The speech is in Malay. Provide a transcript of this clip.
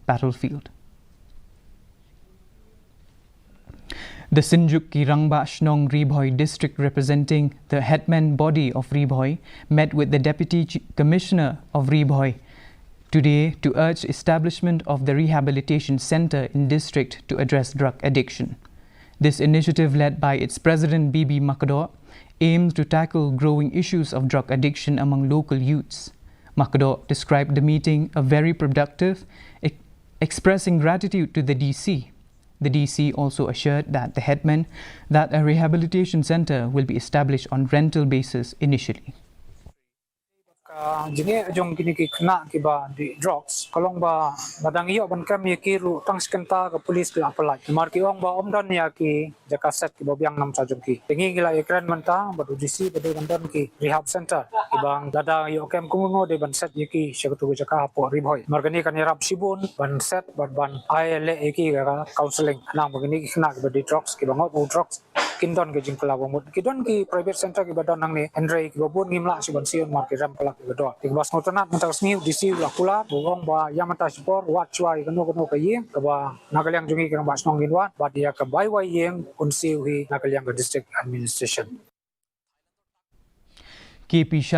battlefield. The Sinjuk Ki Rangba Shnong Bhoi district representing the Headmen body of Bhoi met with the Deputy Commissioner of Bhoi today to urge establishment of the Rehabilitation Center in district to address drug addiction. This initiative, led by its president Bibi Makador, aims to tackle growing issues of drug addiction among local youths. Makador described the meeting a very productive, expressing gratitude to the DC. The DC also assured that the headmen that a rehabilitation center will be established on rental basis initially. Jini jong kini ki kena ki ba di drugs kalong ba badang iyo ban kam ki ru tang skenta ka polis ki apalai mar ki ong ba omdan ya ki jakaset ki bobyang nam sajong ki tingi gila ekran manta badu disi badu bandan ki rehab center ki bang dada iyo kem kungo de ban set ki seketu jaka po Bhoi mar gani kan yarap sibun ban set ban ile ki ga counseling nang begini ki kena ki ba di drugs ki bang o drugs kindon ke jingkala bomut kidon ki private center ki badan nang ni Andre ki babun ngimla si ban sion mar ki ram kala ki badon ki bas ngotanat mental smi disi lakula bogong ba yamata support wat chwai kano ka yeng ka ba nagalyang jungi ki bas nong ginwa ba dia ka bai wai yeng kunsi wi nagalyang district administration. KP Sharma